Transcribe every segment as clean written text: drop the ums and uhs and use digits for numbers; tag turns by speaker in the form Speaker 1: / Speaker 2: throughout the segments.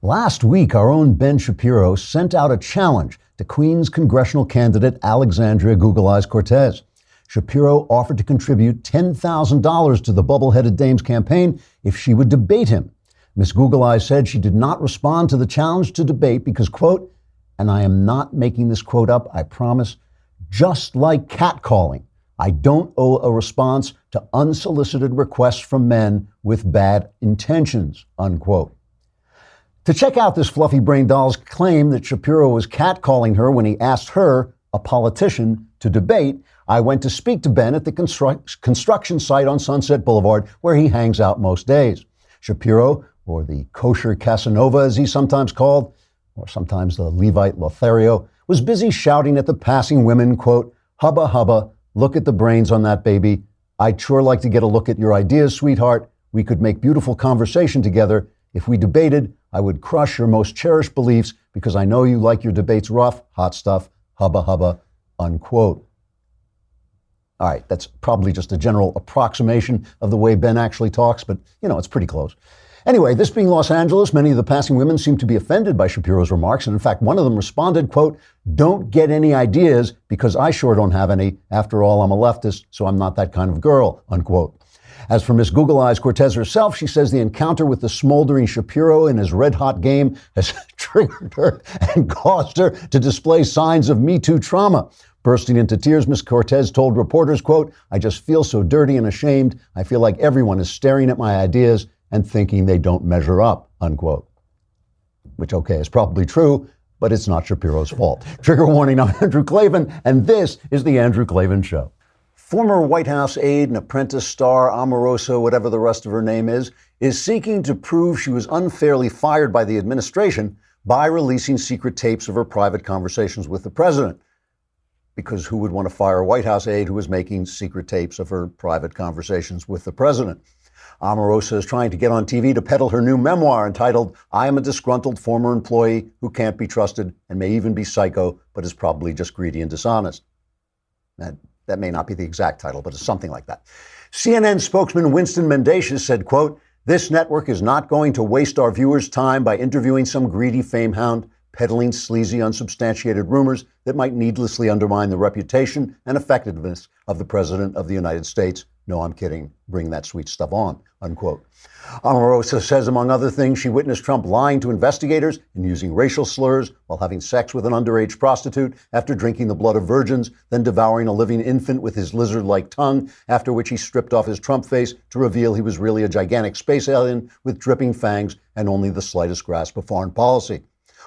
Speaker 1: Last week, our own Ben Shapiro sent out a challenge to Queens congressional candidate Alexandria Google Eyes Cortez. Shapiro offered to contribute $10,000 to the bubble-headed dame's campaign if she would debate him. Miss Google Eyes said she did not respond to the challenge to debate because, quote, and I am not making this quote up, I promise, just like catcalling, I don't owe a response to unsolicited requests from men with bad intentions, unquote. To check out this fluffy-brained doll's claim that Shapiro was catcalling her when he asked her, a politician, to debate, I went to speak to Ben at the construction site on Sunset Boulevard, where he hangs out most days. Shapiro, or the kosher Casanova as he's sometimes called, or sometimes the Levite Lothario, was busy shouting at the passing women, quote, hubba hubba, look at the brains on that baby. I'd sure like to get a look at your ideas, sweetheart. We could make beautiful conversation together. If we debated, I would crush your most cherished beliefs because I know you like your debates rough, hot stuff, hubba hubba, unquote. All right, that's probably just a general approximation of the way Ben actually talks, but, it's pretty close. Anyway, this being Los Angeles, many of the passing women seem to be offended by Shapiro's remarks, and in fact, one of them responded, quote, don't get any ideas because I sure don't have any. After all, I'm a leftist, so I'm not that kind of girl, unquote. As for Miss Google Eyes Cortez herself, she says the encounter with the smoldering Shapiro in his red-hot game has triggered her and caused her to display signs of Me Too trauma. Bursting into tears, Miss Cortez told reporters, quote, I just feel so dirty and ashamed. I feel like everyone is staring at my ideas and thinking they don't measure up, unquote. Which, okay, is probably true, but it's not Shapiro's fault. Trigger warning, I'm Andrew Klavan, and this is The Andrew Klavan Show. Former White House aide and Apprentice star Omarosa, whatever the rest of her name is seeking to prove she was unfairly fired by the administration by releasing secret tapes of her private conversations with the president. Because who would want to fire a White House aide who was making secret tapes of her private conversations with the president? Omarosa is trying to get on TV to peddle her new memoir entitled, I am a disgruntled former employee who can't be trusted and may even be psycho, but is probably just greedy and dishonest. That may not be the exact title, but it's something like that. CNN spokesman Winston Mendacious said, quote, this network is not going to waste our viewers' time by interviewing some greedy fame hound peddling sleazy, unsubstantiated rumors that might needlessly undermine the reputation and effectiveness of the President of the United States. No, I'm kidding. Bring that sweet stuff on, unquote. Omarosa says, among other things, she witnessed Trump lying to investigators and using racial slurs while having sex with an underage prostitute after drinking the blood of virgins, then devouring a living infant with his lizard-like tongue, after which he stripped off his Trump face to reveal he was really a gigantic space alien with dripping fangs and only the slightest grasp of foreign policy.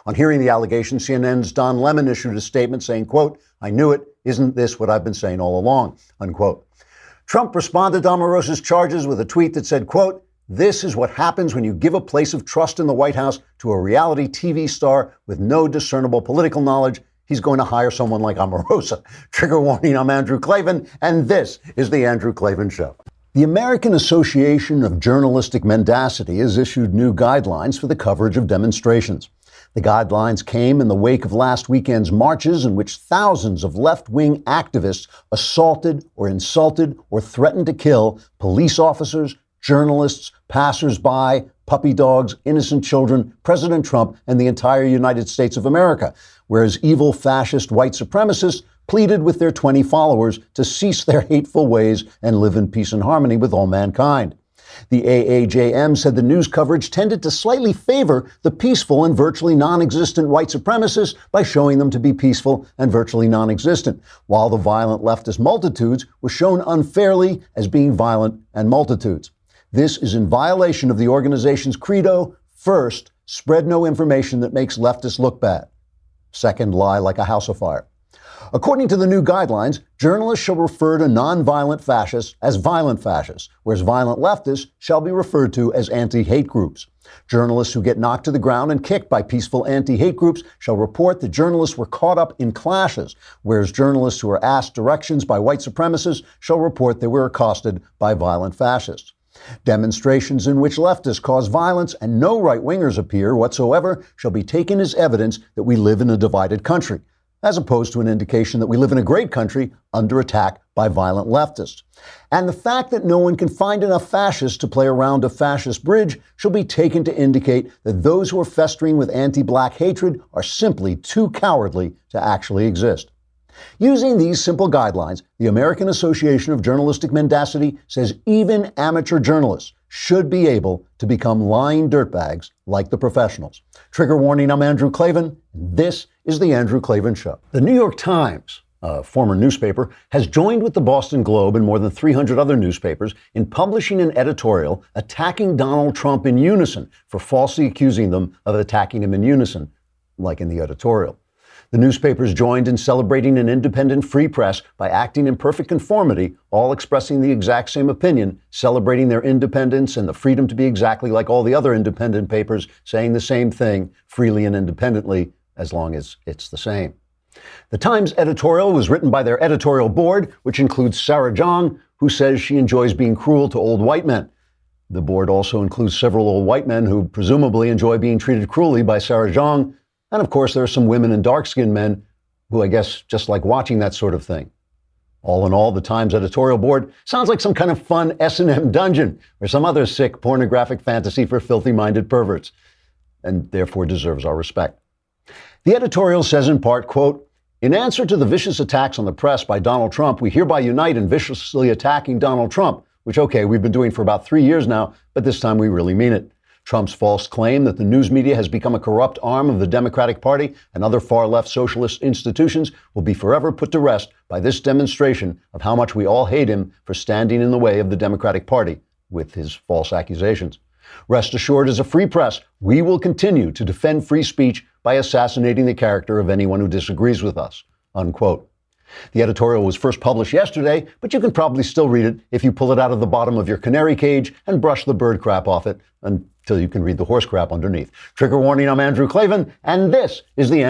Speaker 1: On hearing the allegation, CNN's Don Lemon issued a statement saying, quote, I knew it. Isn't this what I've been saying all along, unquote. Trump responded to Omarosa's charges with a tweet that said, quote, this is what happens when you give a place of trust in the White House to a reality TV star with no discernible political knowledge. He's going to hire someone like Omarosa. Trigger warning, I'm Andrew Klavan, and this is The Andrew Klavan Show. The American Association of Journalistic Mendacity has issued new guidelines for the coverage of demonstrations. The guidelines came in the wake of last weekend's marches in which thousands of left-wing activists assaulted or insulted or threatened to kill police officers, journalists, passers-by, puppy dogs, innocent children, President Trump, and the entire United States of America, whereas evil fascist white supremacists pleaded with their 20 followers to cease their hateful ways and live in peace and harmony with all mankind. The AAJM said the news coverage tended to slightly favor the peaceful and virtually non-existent white supremacists by showing them to be peaceful and virtually non-existent, while the violent leftist multitudes were shown unfairly as being violent and multitudes. This is in violation of the organization's credo. First, spread no information that makes leftists look bad. Second, lie like a house afire. According to the new guidelines, journalists shall refer to nonviolent fascists as violent fascists, whereas violent leftists shall be referred to as anti-hate groups. Journalists who get knocked to the ground and kicked by peaceful anti-hate groups shall report that journalists were caught up in clashes, whereas journalists who are asked directions by white supremacists shall report they were accosted by violent fascists. Demonstrations in which leftists cause violence and no right-wingers appear whatsoever shall be taken as evidence that we live in a divided country. as opposed to an indication that we live in a great country under attack by violent leftists. And the fact that no one can find enough fascists to play a round of fascist bridge shall be taken to indicate that those who are festering with anti-black hatred are simply too cowardly to actually exist. Using these simple guidelines, the American Association of Journalistic Mendacity says even amateur journalists should be able to become lying dirtbags like the professionals. Trigger warning, I'm Andrew Klavan, and this is The Andrew Klavan Show. The New York Times, a former newspaper, has joined with the Boston Globe and more than 300 other newspapers in publishing an editorial attacking Donald Trump in unison for falsely accusing them of attacking him in unison, like in the editorial. The newspapers joined in celebrating an independent free press by acting in perfect conformity, all expressing the exact same opinion, celebrating their independence and the freedom to be exactly like all the other independent papers, saying the same thing freely and independently, as long as it's the same. The Times editorial was written by their editorial board, which includes Sarah Jeong, who says she enjoys being cruel to old white men. The board also includes several old white men who presumably enjoy being treated cruelly by Sarah Jeong. And of course, there are some women and dark-skinned men who I guess just like watching that sort of thing. All in all, the Times editorial board sounds like some kind of fun S&M dungeon or some other sick pornographic fantasy for filthy-minded perverts, and therefore deserves our respect. The editorial says in part, quote, "In answer to the vicious attacks on the press by Donald Trump, we hereby unite in viciously attacking Donald Trump," which, okay, we've been doing for about 3 years now, but this time we really mean it. Trump's false claim that the news media has become a corrupt arm of the Democratic Party and other far-left socialist institutions will be forever put to rest by this demonstration of how much we all hate him for standing in the way of the Democratic Party with his false accusations. Rest assured, as a free press, we will continue to defend free speech by assassinating the character of anyone who disagrees with us, unquote. The editorial was first published yesterday, but you can probably still read it if you pull it out of the bottom of your canary cage and brush the bird crap off it until you can read the horse crap underneath. Trigger warning, I'm Andrew Klavan, and this is the